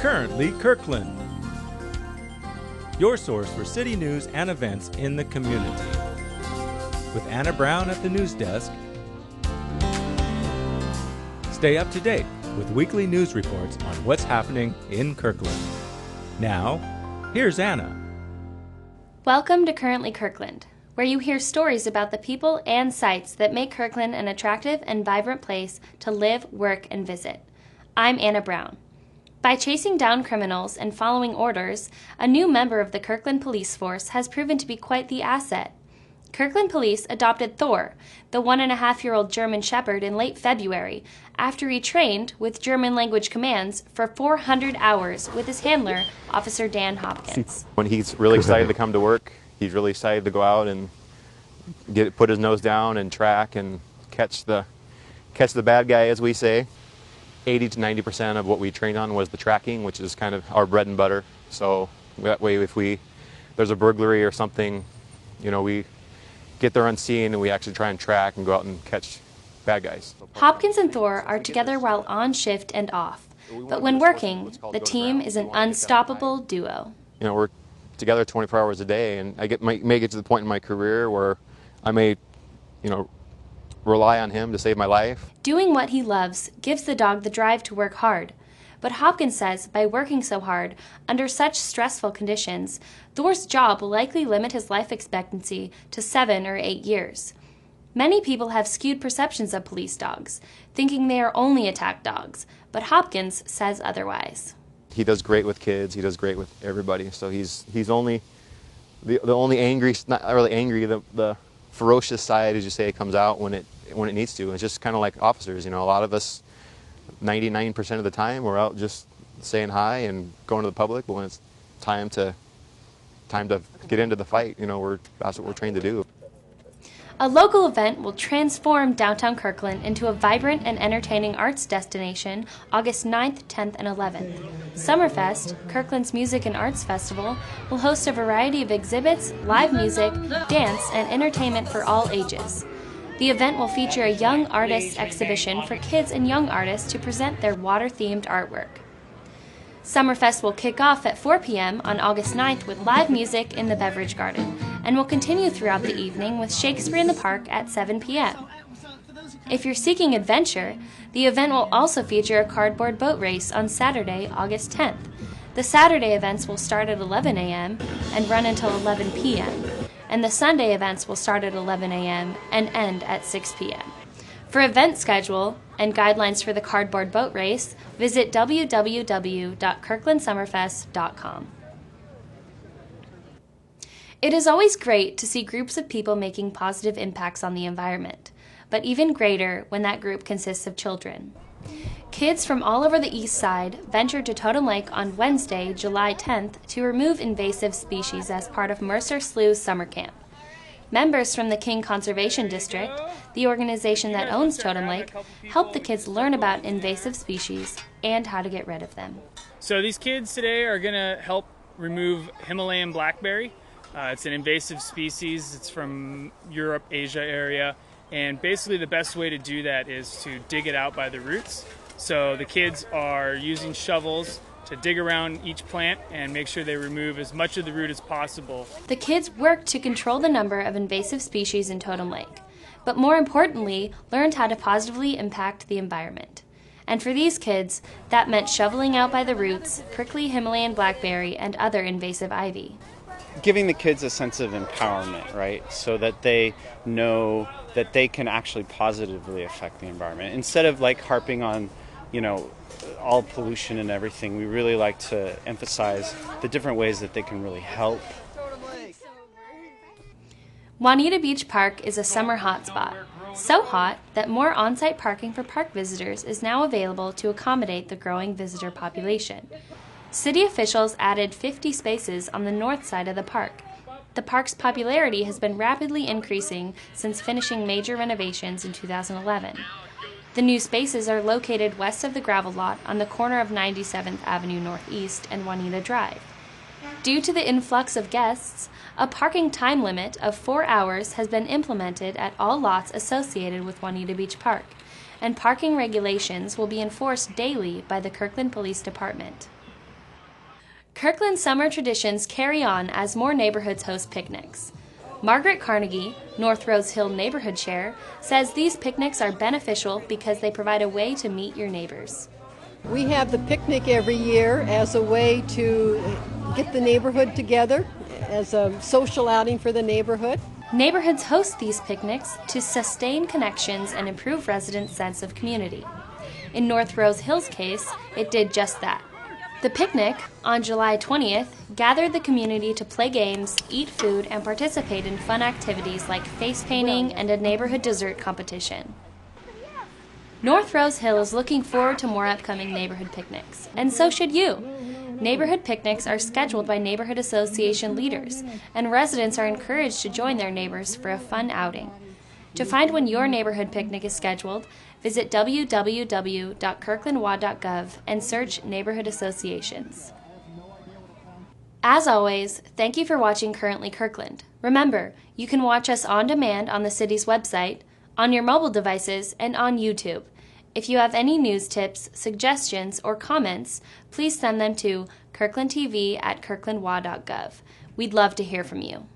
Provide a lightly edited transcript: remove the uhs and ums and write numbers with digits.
Currently Kirkland, your source for city news and events in the community. With Anna Brown at the news desk, stay up to date with weekly news reports on what's happening in Kirkland. Now, here's Anna. Welcome to Currently Kirkland, where you hear stories about the people and sites that make Kirkland an attractive and vibrant place to live, work, and visit. I'm Anna Brown. By chasing down criminals and following orders, a new member of the Kirkland Police Force has proven to be quite the asset. Kirkland Police adopted Thor, the 1.5-year-old German Shepherd, in late February after he trained with German language commands for 400 hours with his handler, Officer Dan Hopkins. When he's really excited to come to work, he's really excited to go out and put his nose down and track and catch the bad guy, as we say. 80 to 90% of what we trained on was the tracking, which is kind of our bread and butter. So that way, if there's a burglary or something, we get there unseen and we actually try and track and go out and catch bad guys. Hopkins and Thor are together while on shift and off, but when working, the team is an unstoppable duo. We're together 24 hours a day, and I may get to the point in my career where I may, rely on him to save my life. Doing what he loves gives the dog the drive to work hard. But Hopkins says by working so hard, under such stressful conditions, Thor's job will likely limit his life expectancy to 7 or 8 years. Many people have skewed perceptions of police dogs, thinking they are only attack dogs, but Hopkins says otherwise. He does great with kids, he does great with everybody, so he's only the only angry, not really angry, the ferocious side, as you say, comes out when it needs to. It's just kind of like officers, a lot of us, 99% of the time, we're out just saying hi and going to the public, but when it's time to get into the fight, that's what we're trained to do. A local event will transform downtown Kirkland into a vibrant and entertaining arts destination August 9th, 10th, and 11th. Summerfest, Kirkland's music and arts festival, will host a variety of exhibits, live music, dance, and entertainment for all ages. The event will feature a young artists exhibition for kids and young artists to present their water-themed artwork. Summerfest will kick off at 4 p.m. on August 9th with live music in the Beverage Garden, and will continue throughout the evening with Shakespeare in the Park at 7 p.m. If you're seeking adventure, the event will also feature a cardboard boat race on Saturday, August 10th. The Saturday events will start at 11 a.m. and run until 11 p.m., and the Sunday events will start at 11 a.m. and end at 6 p.m. For event schedule and guidelines for the cardboard boat race, visit www.kirklandsummerfest.com. It is always great to see groups of people making positive impacts on the environment, but even greater when that group consists of children. Kids from all over the east side ventured to Totem Lake on Wednesday, July 10th, to remove invasive species as part of Mercer Slough's summer camp. Members from the King Conservation District, the organization that owns Totem Lake, helped the kids learn about invasive species and how to get rid of them. So these kids today are going to help remove Himalayan blackberry. It's an invasive species. It's from Europe, Asia area. And basically the best way to do that is to dig it out by the roots. So the kids are using shovels to dig around each plant and make sure they remove as much of the root as possible. The kids worked to control the number of invasive species in Totem Lake, but more importantly, learned how to positively impact the environment. And for these kids, that meant shoveling out by the roots prickly Himalayan blackberry and other invasive ivy. Giving the kids a sense of empowerment, right? So that they know that they can actually positively affect the environment. Instead of harping on, all pollution and everything, we really like to emphasize the different ways that they can really help. Juanita Beach Park is a summer hotspot. So hot that more on-site parking for park visitors is now available to accommodate the growing visitor population. City officials added 50 spaces on the north side of the park. The park's popularity has been rapidly increasing since finishing major renovations in 2011. The new spaces are located west of the gravel lot on the corner of 97th Avenue Northeast and Juanita Drive. Due to the influx of guests, a parking time limit of 4 hours has been implemented at all lots associated with Juanita Beach Park, and parking regulations will be enforced daily by the Kirkland Police Department. Kirkland summer traditions carry on as more neighborhoods host picnics. Margaret Carnegie, North Rose Hill Neighborhood Chair, says these picnics are beneficial because they provide a way to meet your neighbors. We have the picnic every year as a way to get the neighborhood together, as a social outing for the neighborhood. Neighborhoods host these picnics to sustain connections and improve residents' sense of community. In North Rose Hill's case, it did just that. The picnic, on July 20th, gathered the community to play games, eat food, and participate in fun activities like face painting and a neighborhood dessert competition. North Rose Hill is looking forward to more upcoming neighborhood picnics, and so should you. Neighborhood picnics are scheduled by neighborhood association leaders, and residents are encouraged to join their neighbors for a fun outing. To find when your neighborhood picnic is scheduled, visit www.kirklandwa.gov and search Neighborhood Associations. As always, thank you for watching Currently Kirkland. Remember, you can watch us on demand on the city's website, on your mobile devices, and on YouTube. If you have any news tips, suggestions, or comments, please send them to kirklandtv@kirklandwa.gov. We'd love to hear from you.